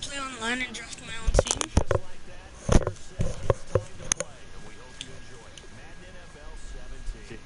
Play online and draft my own team. Just like that, you're set. It's time to play, and we hope you enjoy it. Madden NFL 17.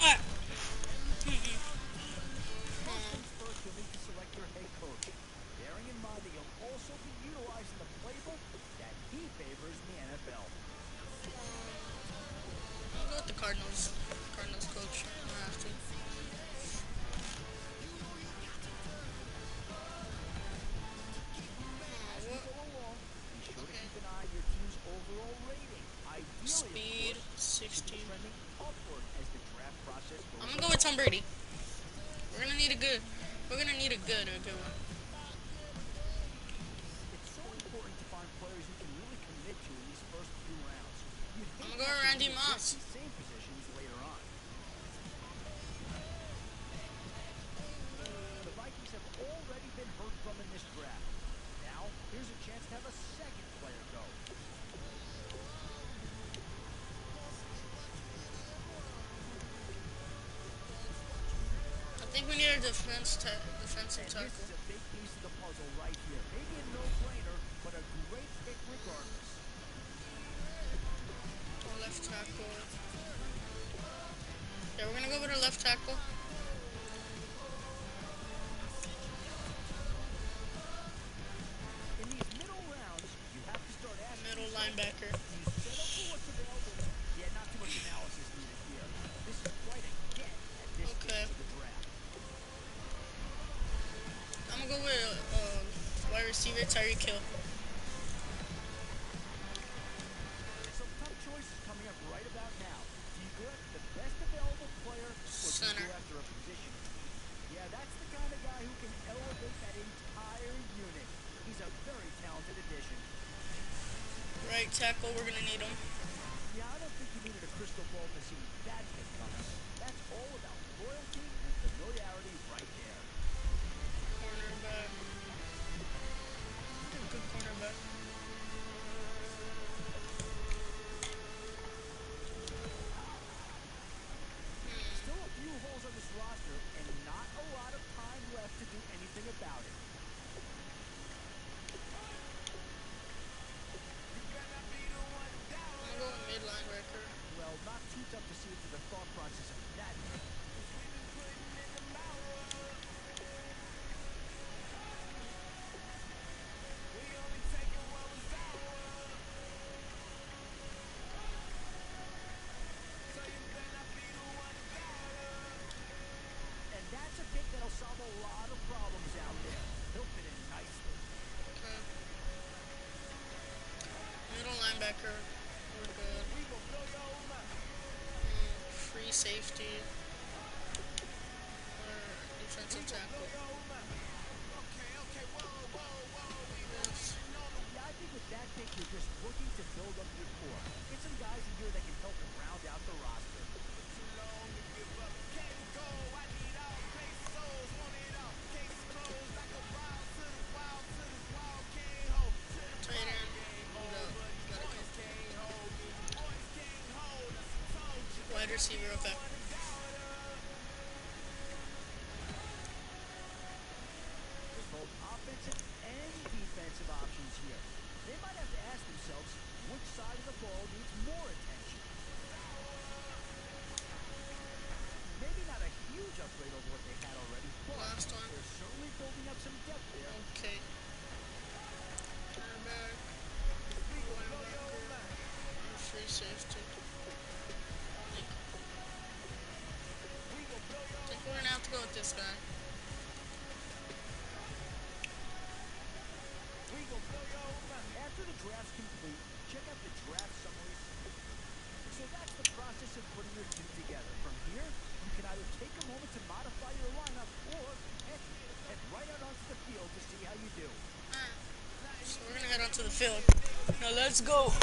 Alright. First things first, you'll need to select your head coach, bearing in mind that you'll also be utilizing the playbook that he favors in the NFL. I'll go with the Cardinals. Cardinals coach. I don't have to. As we What? go along, be sure to Okay. keep an eye on your team's overall rating. Ideally, of Speed, course, it should be 60. trending upward as the draft process I'm goes gonna go with along. Tom Brady. We're gonna need a good. We're gonna need a good one. It's so important to find players you can really commit to in these first few rounds. You'd I'm hate gonna to go have with to Randy readdress Moss. these same positions later on. The Vikings have already been heard from in this draft. Now, here's a chance to have a second player go. I think we need a defensive And this tackle. is a big piece of the puzzle right here. Maybe a no-brainer, but a great pick regardless. Or left tackle. Yeah, we're gonna go with a left tackle. In these middle rounds, you have to start asking Middle yourself, linebacker. do you settle for what's available? Yeah, not too much analysis needed here. This is quite a get at this Okay. stage of the draft. I'm gonna go with wide receiver Tyreek Hill. Some tough choices coming up right about now. Do you go after the best available player, or do you Center. go after a position group? Yeah, that's the kind of guy who can elevate that entire unit. He's a very talented addition. Right tackle. We're gonna need him. Yeah, I don't think you needed a crystal ball to see that pick coming. That's all about loyalty and familiarity right there. Cornerback. Good cornerback. Still a few holes on this roster and not a lot of time left to do anything about it. I'm gonna go with mid linebacker. Well, not too tough to see into the thought process of that pick. And that's a pick that'll solve a lot of problems out there. He'll fit in nicely. Okay. Middle linebacker. We're good. Free safety. Or defensive tackle. Yes. Yeah, I think with that pick, you're just looking to build up your core. Get some guys in here that can help round out the roster. Tight end. Got a couple. Wide receiver. Okay. There's both offensive and defensive options here. upgrade over what they had already, but Last one. they're certainly building up some depth there. Okay. Cornerback. Linebacker. Free safety. I think we're gonna have to go with this guy. After the draft's complete, check out the draft summaries. So that's the process of putting your team together. From here, you can either take a moment to modify your lineup or head right out onto the field to see how you do. So we're gonna head onto the field. Now let's go.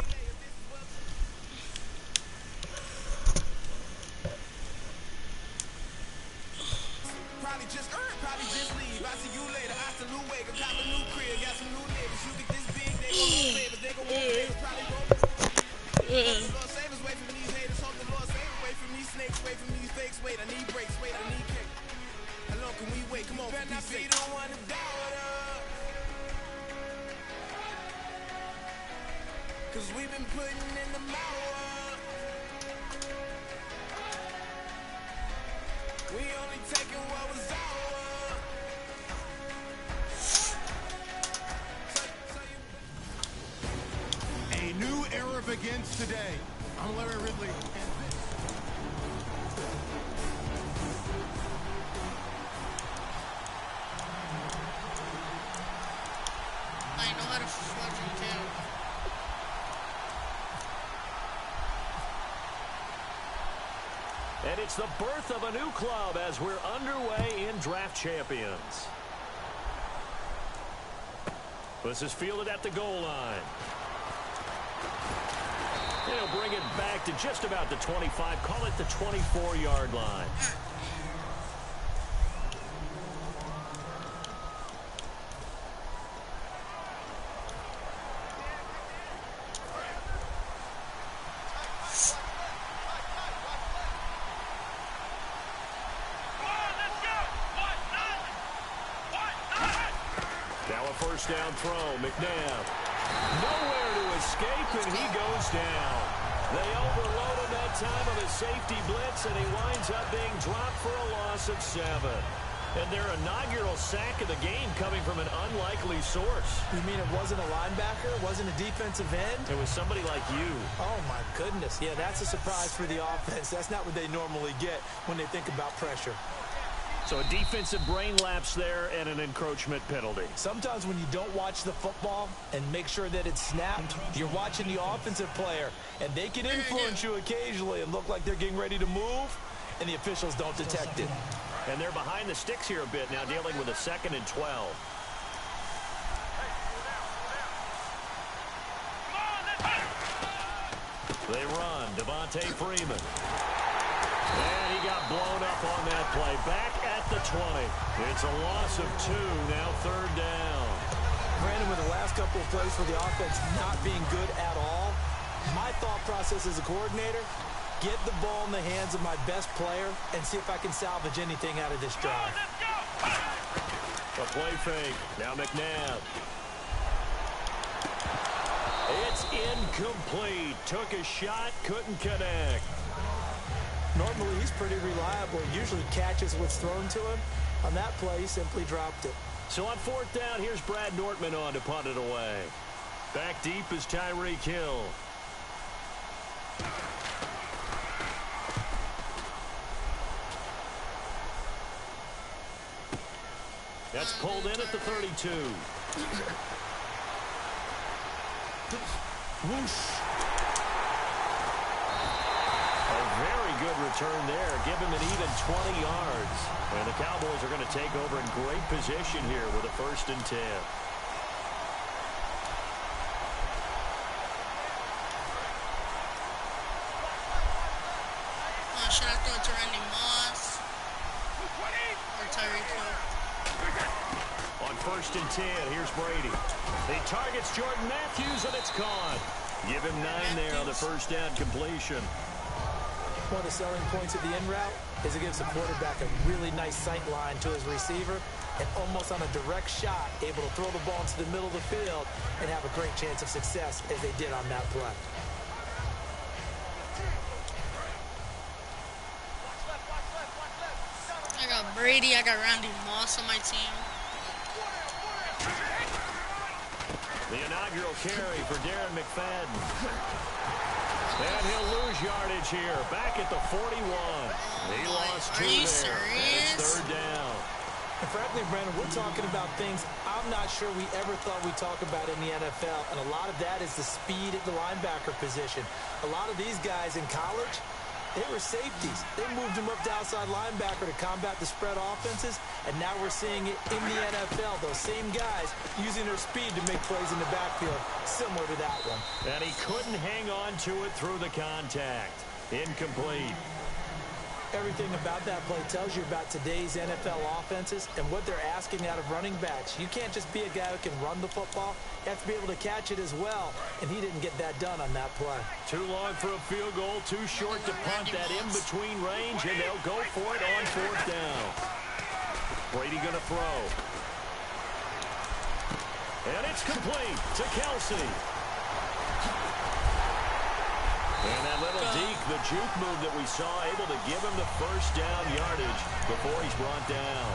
Probably just leave. I see you later. I salute wake up, cop a new crib, got some new neighbors. You get this big, they gon' want favors, they gon' want favors. Probably won't. Hope the Lord save us, wait from these haters. Hope the Lord save us, wait from these snakes, wait from these fakes. Wait, I need breaks, wait, I need cake. How long can we wait? Come on, better not be the one to doubt us. Cause we've been putting in the mouth. We only taking what was ours. A new era begins today. I'm Larry Ridley, and this... I know how to fucking kill. And it's the birth of a new club as we're underway in Draft Champions. This is fielded at the goal line. He'll bring it back to just about the 25, call it the 24-yard line. Now a first down throw, McNabb. Nowhere to escape, and he goes down. They overload him that time of a safety blitz, and he winds up being dropped for a loss of 7. And their inaugural sack of the game coming from an unlikely source. You mean it wasn't a linebacker? It wasn't a defensive end? It was somebody like you. Oh, my goodness. Yeah, that's a surprise for the offense. That's not what they normally get when they think about pressure. So a defensive brain lapse there and an encroachment penalty. Sometimes when you don't watch the football and make sure that it's snapped, you're watching the offensive player, and they can influence you occasionally and look like they're getting ready to move, and the officials don't detect it. And they're behind the sticks here a bit now, dealing with a 2nd and 12. They run, Devontae Freeman. And he got blown up on that play. Back at the 20. It's a loss of 2, now 3rd down. Brandon, with the last couple of plays for the offense not being good at all, my thought process as a coordinator, get the ball in the hands of my best player and see if I can salvage anything out of this drive. A play fake. Now McNabb. It's incomplete. Took a shot, couldn't connect. Normally, he's pretty reliable. Usually catches what's thrown to him. On that play, he simply dropped it. So on 4th down, here's Brad Nortman on to punt it away. Back deep is Tyreek Hill. That's pulled in at the 32. Whoosh. A very good return there. Give him an even 20 yards. And the Cowboys are going to take over in great position here with a 1st and 10. Should I throw it to Randy Moss or Tyreek Hill? On 1st and 10, here's Brady. He targets Jordan Matthews, and it's caught. Give him 9 there on the 1st down completion. One of the selling points of the in route is it gives the quarterback a really nice sight line to his receiver and almost on a direct shot able to throw the ball into the middle of the field and have a great chance of success as they did on that play. I got Brady. I got Randy Moss on my team. The inaugural carry for Darren McFadden. And he'll lose yardage here. Back at the 41. He lost 2 there. And it's 3rd down. And frankly, Brandon, we're talking about things I'm not sure we ever thought we'd talk about in the NFL. And a lot of that is the speed at the linebacker position. A lot of these guys in college, they were safeties. They moved them up to outside linebacker to combat the spread offenses, and now we're seeing it in the NFL. Those same guys using their speed to make plays in the backfield, similar to that one. And he couldn't hang on to it through the contact. Incomplete. Everything about that play tells you about today's NFL offenses and what they're asking out of running backs. You can't just be a guy who can run the football. You have to be able to catch it as well, and he didn't get that done on that play. Too long for a field goal, too short to punt that in-between range, and they'll go for it on 4th down. Brady going to throw. And it's complete to Kelsey. And that little deke, the juke move that we saw, able to give him the 1st down yardage before he's brought down.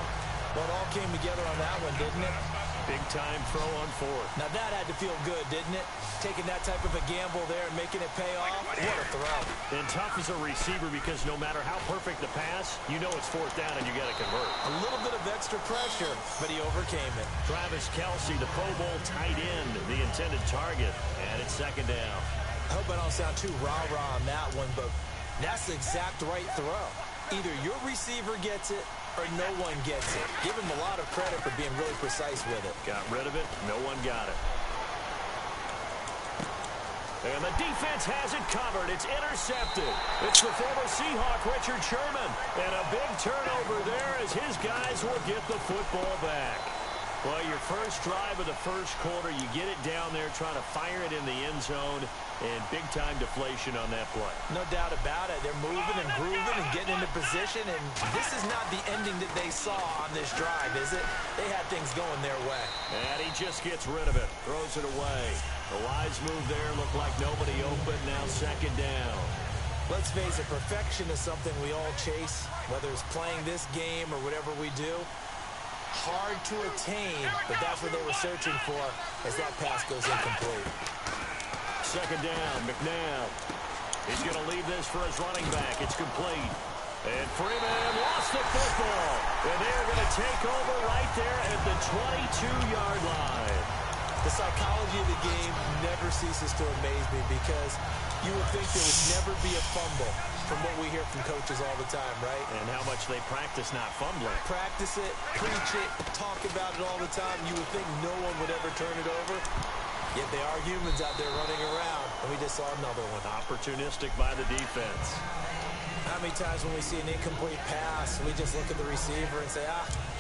Well, it all came together on that one, didn't it? Big-time throw on 4th. Now, that had to feel good, didn't it? Taking that type of a gamble there and making it pay off. What a throw. And tough as a receiver because no matter how perfect the pass, you know it's 4th down and you got to convert. A little bit of extra pressure, but he overcame it. Travis Kelsey, the Pro Bowl tight end, the intended target, and it's 2nd down. I hope I don't sound too rah-rah on that one, but that's the exact right throw. Either your receiver gets it or no one gets it. Give him a lot of credit for being really precise with it. Got rid of it. No one got it. And the defense has it covered. It's intercepted. It's the former Seahawk, Richard Sherman. And a big turnover there as his guys will get the football back. Well, your first drive of the first quarter, you get it down there, trying to fire it in the end zone, and big-time deflation on that play. No doubt about it. They're moving and grooving and getting into position, and this is not the ending that they saw on this drive, is it? They had things going their way. And he just gets rid of it, throws it away. The wise move there, looked like nobody open, now 2nd down. Let's face it, perfection is something we all chase, whether it's playing this game or whatever we do. Hard to attain, but that's what they were searching for as that pass goes incomplete. 2nd down, McNabb. He's going to leave this for his running back. It's complete. And Freeman lost the football. And they're going to take over right there at the 22-yard line. The psychology of the game never ceases to amaze me because you would think there would never be a fumble from what we hear from coaches all the time, right? And how much they practice not fumbling. Practice it, preach it, talk about it all the time. You would think no one would ever turn it over. Yet they are humans out there running around, and we just saw another one. Opportunistic by the defense. How many times when we see an incomplete pass, we just look at the receiver and say,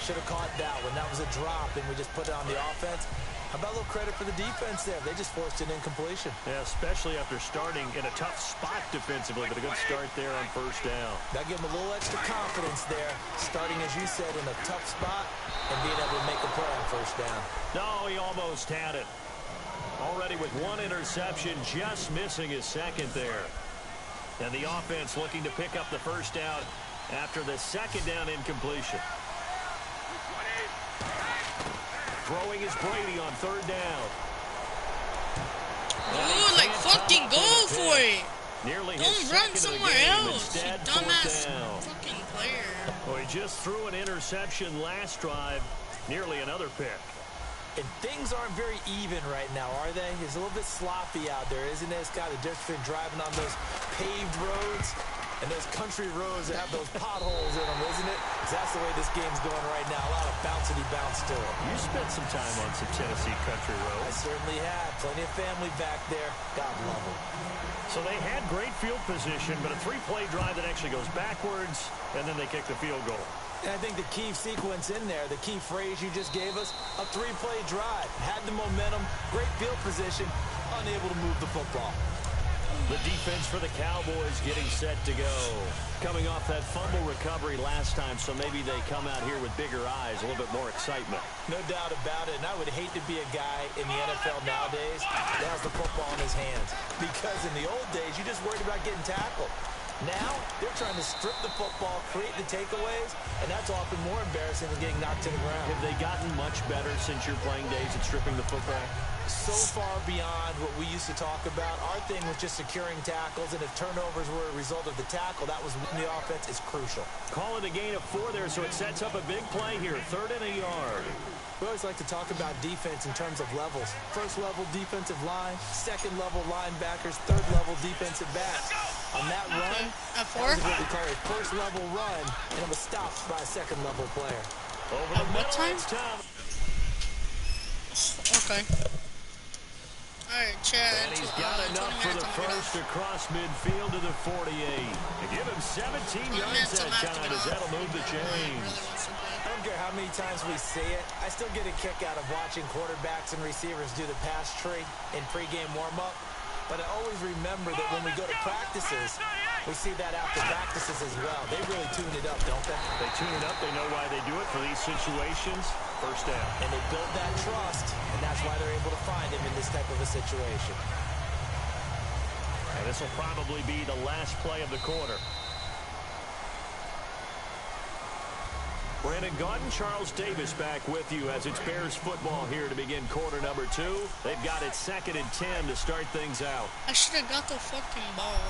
should have caught that one. That was a drop, and we just put it on the offense. How about a little credit for the defense there? They just forced an incompletion. Yeah, especially after starting in a tough spot defensively, but a good start there on 1st down. That'll give them a little extra confidence there, starting, as you said, in a tough spot and being able to make a play on 1st down. No, he almost had it. Already with 1 interception, just missing his 2nd there. And the offense looking to pick up the 1st down after the 2nd down incompletion. Throwing is Brady on 3rd down. Ooh, like fucking go for it. Nearly Don't run somewhere else, you dumbass fucking player. Well, he just threw an interception last drive. Nearly another pick. And things aren't very even right now, are they? It's a little bit sloppy out there, isn't it? It's got a difference between driving on those paved roads and those country roads that have those potholes in them, isn't it? 'Cause that's the way this game's going right now. A lot of bouncy bounce to it. You spent some time on some Tennessee country I roads. certainly have. Plenty of family back there. God love them. So they had great field position, but a 3-play drive that actually goes backwards, and then they kick the field goal. And I think the key sequence in there, the key phrase you just gave us, a 3-play drive. Had the momentum, great field position, unable to move the football. The defense for the Cowboys getting set to go. Coming off that fumble recovery last time, so maybe they come out here with bigger eyes, a little bit more excitement. No doubt about it, and I would hate to be a guy in the NFL nowadays that has the football in his hands. Because in the old days, you just worried about getting tackled. Now, they're trying to strip the football, create the takeaways, and that's often more embarrassing than getting knocked to the ground. Have they gotten much better since your playing days at stripping the football? So far beyond what we used to talk about. Our thing was just securing tackles, and if turnovers were a result of the tackle, that was when the offense is crucial. Calling a gain of 4 there, so it sets up a big play here. 3rd and a yard. We always like to talk about defense in terms of levels. First level defensive line, second level linebackers, third level defensive backs. On that run, at 4? that was what we call a first level run, and it was stopped by a second level player. Over At the what middle, time? it's Tom. Okay. Alright, Chad. And he's got enough for the first across midfield to the 48. And give him 17 yards that time as that'll move the chains. I don't care how many times we see it. I still get a kick out of watching quarterbacks and receivers do the pass tree in pregame warm-up. But I always remember that when we go to practices, we see that after practices as well. They really tune it up, don't they? They tune it up. They know why they do it for these situations. First down. And they build that trust, and that's why they're able to find him in this type of a situation. And this will probably be the last play of the quarter. Brandon Gaudin, Charles Davis back with you as it's Bears football here to begin quarter number 2. They've got it 2nd and 10 to start things out. I should have got the fucking ball.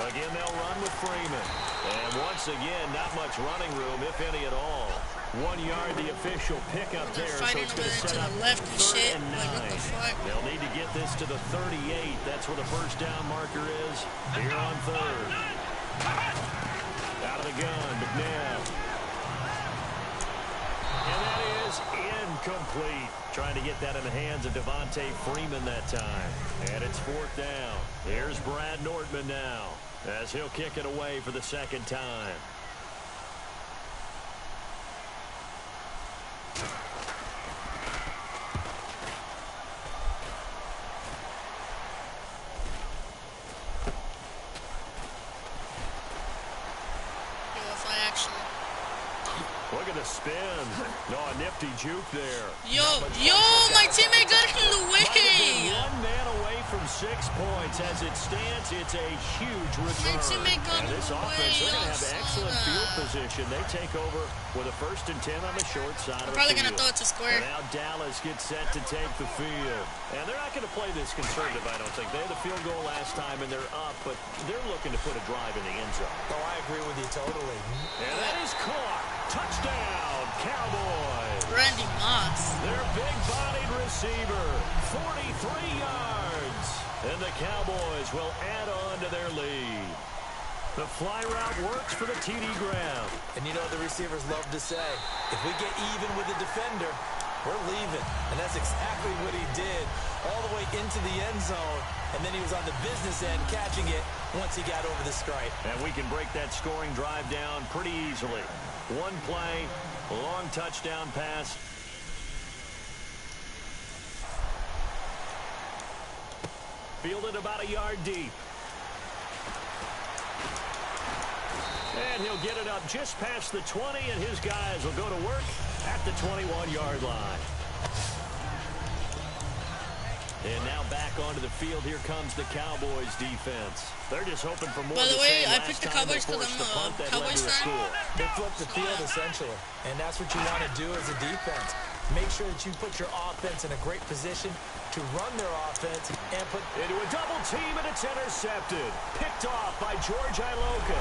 Again, they'll run with Freeman. And once again, not much running room, if any at all. 1 yard, the official pickup there. They're fighting so over it's there going to to set the up left and 3rd shit. and 9. Like, what the fuck? They'll need to get this to the 38. That's where the first down marker is. Here on 3rd. Out of the gun, McNabb. And that is incomplete. Trying to get that in the hands of Devontae Freeman that time. And it's 4th down. Here's Brad Nordman now as he'll kick it away for the 2nd time. Look at the spin. No, a nifty juke there. Yo, my teammate got in the way. One man away from 6 points. As it stands, it's a huge return. My teammate got in And this the offense, way. they're going to have excellent field position. They take over with a 1st and 10 on the short side of the field. Probably going to throw it to square. And now Dallas gets set to take the field. And they're not going to play this conservative, I don't think. They had the field goal last time, and they're up, but they're looking to put a drive in the end zone. Oh, I agree with you totally. And that is caught. Touchdown, Cowboys. Randy Moss. Their big-bodied receiver, 43 yards. And the Cowboys will add on to their lead. The fly route works for the TD Graham. And you know the receivers love to say, if we get even with the defender, we're leaving. And that's exactly what he did all the way into the end zone. And then he was on the business end catching it once he got over the stripe. And we can break that scoring drive down pretty easily. 1 play, long touchdown pass. Fielded about a yard deep. And he'll get it up just past the 20, and his guys will go to work at the 21-yard line. And now back onto the field. Here comes the Cowboys defense. They're just hoping for more. By the way, I last picked the time they Cowboys because forced I'm punt a that led Cowboys to a fan. score. They flip the field, essentially. And that's what you want to do as a defense. Make sure that you put your offense in a great position to run their offense and put Into a double team, and it's intercepted. Picked off by George Iloka.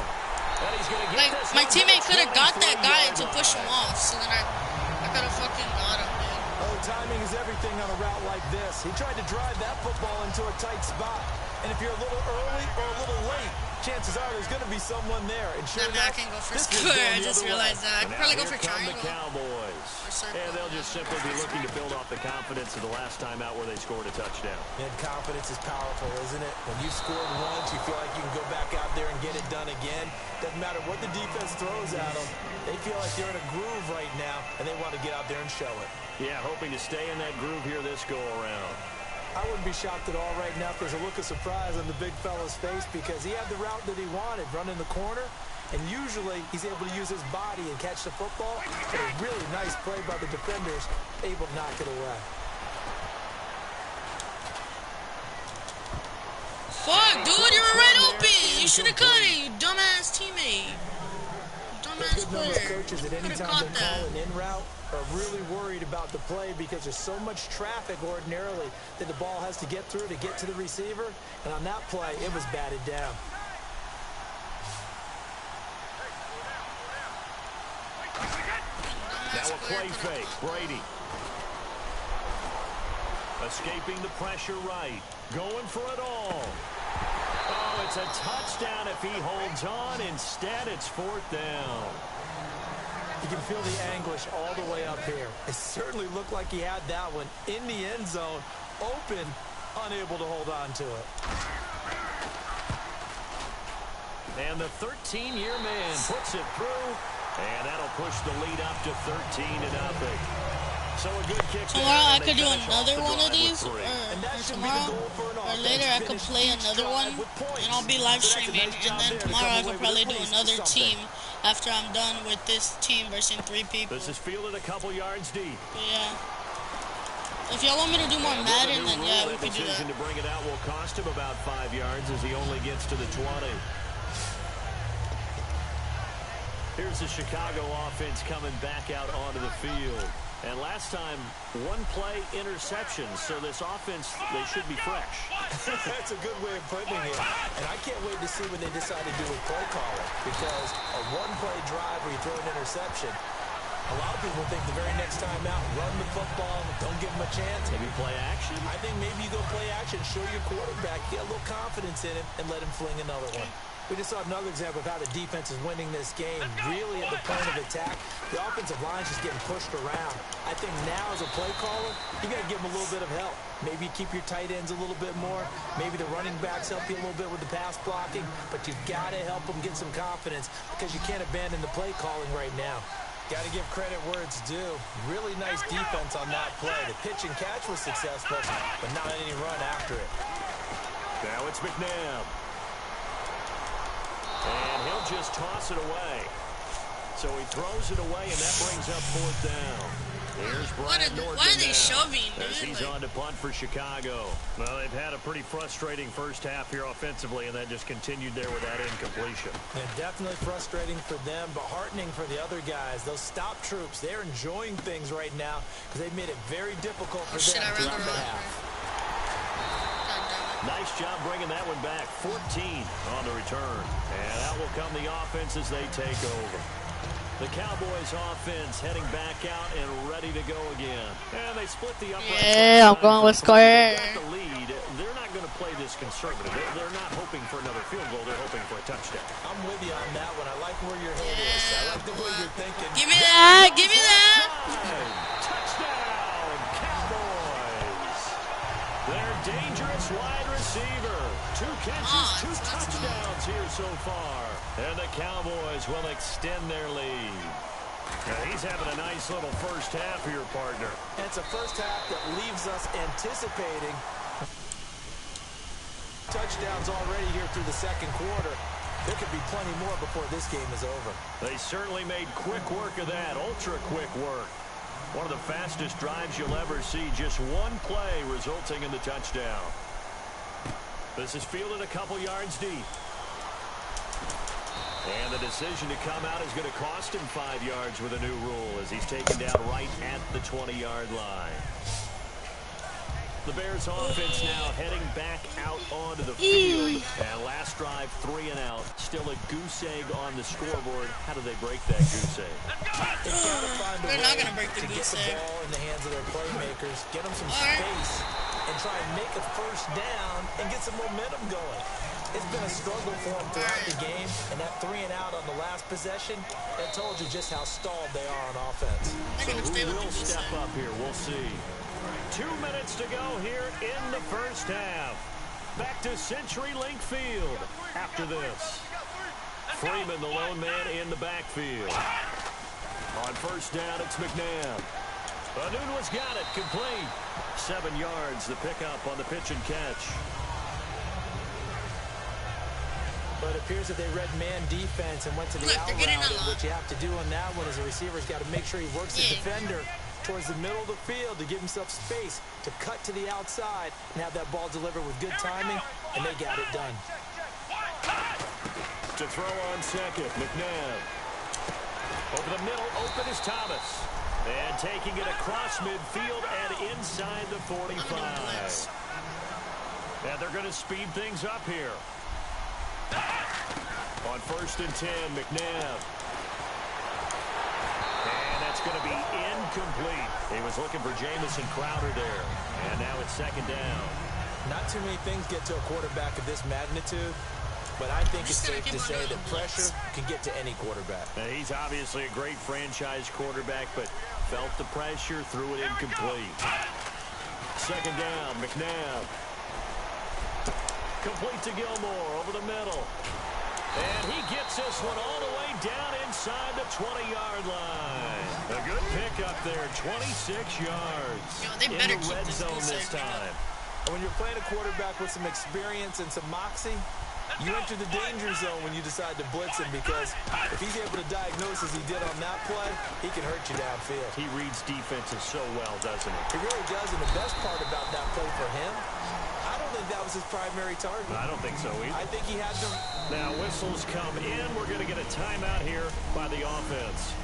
And he's going to get this. My teammate could have got that guy to 23-yard push him line. off, so then I could have fucking got him, man. Oh, timing is everything on a route like this. He tried to drive that football into a tight spot. And if you're a little early or a little late, chances are there's going to be someone there. And sure Nah, I enough, can go for this was square. going I the just other realized way. that. I could probably go for Here come the triangle. Cowboys. circle. And they'll just simply be looking to build off the confidence of the last time out where they scored a touchdown. And confidence is powerful, isn't it? When you scored once, you feel like you can go back out there and get it done again. Doesn't matter what the defense throws at them. They feel like they're in a groove right now, and they want to get out there and show it. Yeah, hoping to stay in that groove here this go-around. I wouldn't be shocked at all right now if there's a look of surprise on the big fella's face because he had the route that he wanted, running the corner, and usually he's able to use his body and catch the football. But a really nice play by the defenders, able to knock it away. Fuck, dude, you're right open. You should have caught it, you dumbass teammate. Dumbass player. Coaches at any Could have time caught they that. call an in route are really worried about the play because there's so much traffic ordinarily that the ball has to get through to get to the receiver. And on that play, it was batted down. Now a play fake. Brady. Escaping the pressure right. Going for it all. Oh, it's a touchdown if he holds on. Instead, it's 4th down. You can feel the anguish all the way up here. It certainly looked like he had that one in the end zone, open, unable to hold on to it. And the 13-year man puts it through, and that'll push the lead up to 13-0. So a good kick. Tomorrow I could do another one of these, or tomorrow, or later I could play another one, and I'll be live streaming, and then tomorrow I could probably do another team after I'm done with this team versus 3 people. This is fielded a couple yards deep. Yeah. If y'all want me to do more Madden, then yeah, we could do that. Decision to bring it out will cost him about 5 yards as he only gets to the 20. Here's the Chicago offense coming back out onto the field. And last time, 1 play interception. So this offense, they should be fresh. That's a good way of putting it. And I can't wait to see what they decide to do with play calling. Because a 1-play drive where you throw an interception, a lot of people think the very next time out, run the football, don't give him a chance. Maybe play action. I think maybe you go play action, show your quarterback, get a little confidence in him, and let him fling another one. We just saw another example of how the defense is winning this game. Really at the point of attack, the offensive line's just getting pushed around. I think now as a play caller, you got to give them a little bit of help. Maybe you keep your tight ends a little bit more. Maybe the running backs help you a little bit with the pass blocking. But you've got to help them get some confidence because you can't abandon the play calling right now. Got to give credit where it's due. Really nice defense on that play. The pitch and catch was successful, but not any run after it. Now it's McNabb. And he'll just toss it away. So he throws it away, and that brings up 4th down. Here's Brian Norton. Why are they shoving, dude? As he's on to punt for Chicago. Well, they've had a pretty frustrating first half here offensively, and that just continued there with that incompletion. Yeah, definitely frustrating for them, but heartening for the other guys. Those stop troops, they're enjoying things right now because they've made it very difficult for them throughout the half. Nice job bringing that one back. 14 on the return. And out will come the offense as they take over. The Cowboys offense heading back out and ready to go again. And they split the upright. Yeah, I'm going with square. The lead. They're not going to play this conservative. They're not hoping for another field goal. They're hoping for a touchdown. I'm with you on that one. I like where your head is. I like the way you're thinking. Give me that. Give me that. Touchdown, Cowboys. Their dangerous wide receiver. 2 catches, 2 touchdowns here so far. And the Cowboys will extend their lead. Now he's having a nice little first half here, partner. And it's a first half that leaves us anticipating touchdowns already here through the second quarter. There could be plenty more before this game is over. They certainly made quick work of that, ultra-quick work. One of the fastest drives you'll ever see, just 1 play resulting in the touchdown. This is fielded a couple yards deep. And the decision to come out is going to cost him 5 yards with a new rule as he's taken down right at the 20-yard line. The Bears offense now heading back out onto the field. And last drive, 3 and out. Still a goose egg on the scoreboard. How do they break that goose egg? They're not going to break the goose egg. Get the ball in the hands of their playmakers, get them some space, and try and make a first down and get some momentum going. It's been a struggle for them throughout the game, and that 3 and out on the last possession, that told you just how stalled they are on offense. So who will step up here? We'll see. 2 minutes to go here in the first half. Back to CenturyLink Field after this. Freeman, the lone man in the backfield. On first down, it's McNabb. Anunu's got it, complete. 7 yards, the pickup on the pitch and catch. But it appears that they read man defense and went to the out route. And what you have to do on that one is the receiver's got to make sure he works the defender towards the middle of the field to give himself space to cut to the outside and have that ball delivered with good timing, and they got it done. To throw on second, McNabb. Over the middle, open is Thomas. And taking it across midfield and inside the 45. And they're going to speed things up here. On 1st and 10, McNabb. And that's going to be incomplete. He was looking for Jamison Crowder there. And now it's 2nd down. Not too many things get to a quarterback of this magnitude, but I think it's safe to say that pressure can get to any quarterback. Now, he's obviously a great franchise quarterback, but felt the pressure, threw it incomplete. 2nd down, McNabb. Complete to Gilmore over the middle. And he gets this one all the way down inside the 20-yard line. A good pickup there, 26 yards. Yo, they better in the red zone this time. When you're playing a quarterback with some experience and some moxie, you enter the danger zone when you decide to blitz him, because if he's able to diagnose as he did on that play, he can hurt you downfield. He reads defenses so well, doesn't he? He really does, and the best part about that play for him, I don't think that was his primary target. I don't think so either. I think he had to. Now whistles come in. We're going to get a timeout here by the offense.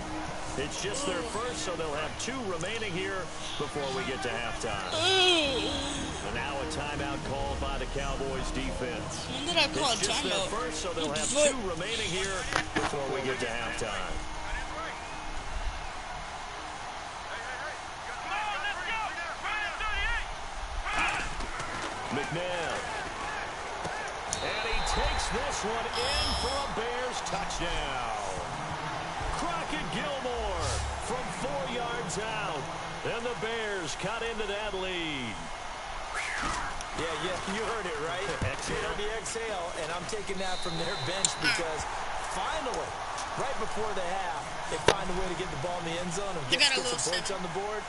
It's just their first, so they'll have 2 remaining here before we get to halftime. And now a timeout called by the Cowboys defense. When did I call it's a just timeout? their first, so they'll have 2 remaining here before we get to halftime. McNabb. And he takes this one in for a Bears touchdown. Crockett Gilmore from 4 yards out. And the Bears cut into that lead. Yeah, you heard it, right? You heard the exhale, and I'm taking that from their bench because finally, right before the half, they find a way to get the ball in the end zone and get some points on the board.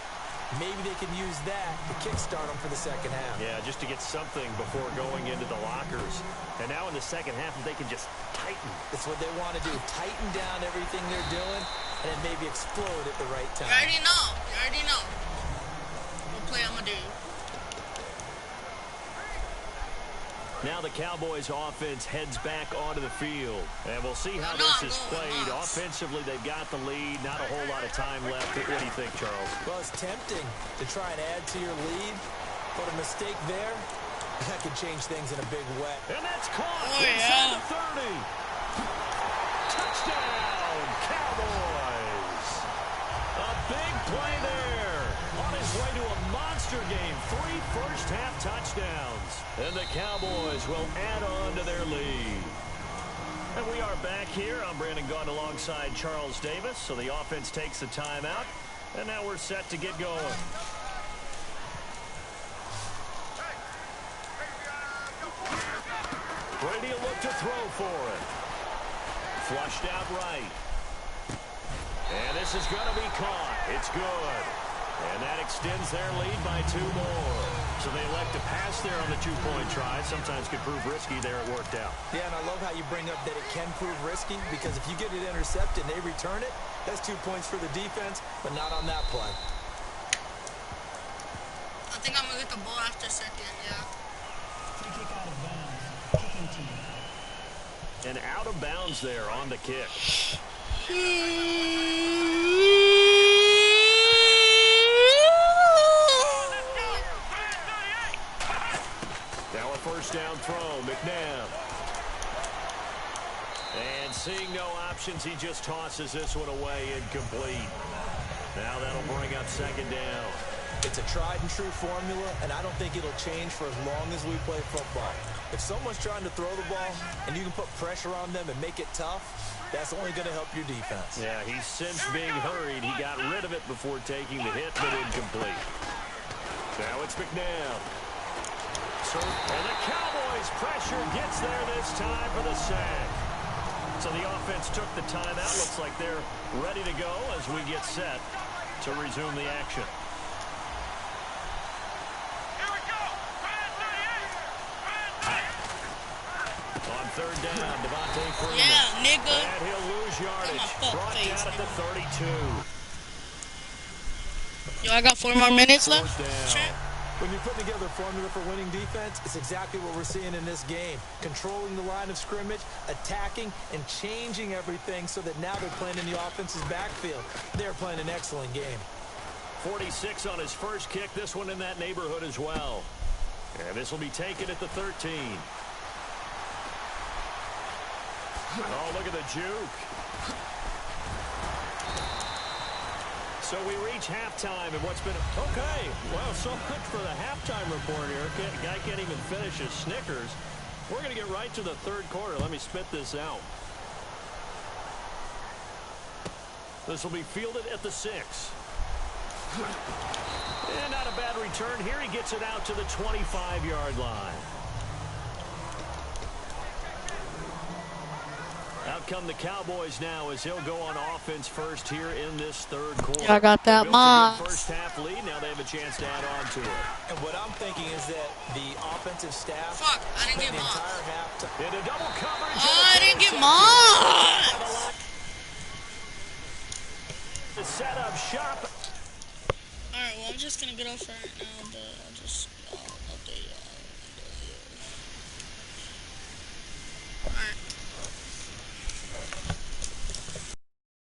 Maybe they can use that to kickstart them for the second half. Yeah, just to get something before going into the lockers. And now in the second half, if they can just tighten. That's what they want to do. Tighten down everything they're doing and then maybe explode at the right time. You already know. You already know. What play I'm going to do. Now the Cowboys offense heads back onto the field. And we'll see how this is played. Offensively, they've got the lead. Not a whole lot of time left. What do you think, Charles? Well, it's tempting to try and add to your lead. But a mistake there, that could change things in a big way. And that's caught inside the 30. Touchdown, Cowboys. A big play there. On his way to a monster game. 3 first-half touchdowns. And the Cowboys will add on to their lead. And we are back here. I'm Brandon Gaudin alongside Charles Davis. So the offense takes the timeout. And now we're set to get going. Brady will look to throw for it. Flushed out right. And this is going to be caught. It's good. And that extends their lead by 2 more. So they elect to pass there on the 2-point try. Sometimes could prove risky there. It worked out. Yeah, and I love how you bring up that it can prove risky, because if you get it intercepted and they return it, that's 2 points for the defense, but not on that play. I think I'm going to get the ball after second, yeah. Free kick out of bounds. Kicking team. And out of bounds there on the kick. Now a first down throw, McNabb. And seeing no options, he just tosses this one away, incomplete. Now that'll bring up 2nd down. It's a tried and true formula, and I don't think it'll change for as long as we play football. If someone's trying to throw the ball and you can put pressure on them and make it tough, that's only going to help your defense. Yeah, he's since being hurried. He got rid of it before taking the hit, but incomplete. Now it's McNabb. And the Cowboys' pressure gets there this time for the sack. So the offense took the timeout. Looks like they're ready to go as we get set to resume the action. On 3rd down, Devontae Freeman. Yeah, nigga. And he'll lose yardage. Brought down at the 32. Yo, I got 4 more minutes left. 4th down. Sure. When you're putting together a formula for winning defense, it's exactly what we're seeing in this game. Controlling the line of scrimmage, attacking, and changing everything so that now they're playing in the offense's backfield. They're playing an excellent game. 46 on his first kick. This one in that neighborhood as well. And this will be taken at the 13. Oh, look at the juke. So we reach halftime, and what's been okay. Well, so much for the halftime report here. Guy can't even finish his Snickers. We're going to get right to the third quarter. Let me spit this out. This will be fielded at the 6. And not a bad return here. He gets it out to the 25-yard line. Out come the Cowboys now as he'll go on offense first here in this third quarter. I got that moss. First half lead. Now they have a chance to add on to it. And what I'm thinking is that the offensive staff. Fuck, I didn't get the moss. entire half. In a double coverage. Oh, I didn't get moss. The set up shop. Alright, well, I'm just gonna get off right now.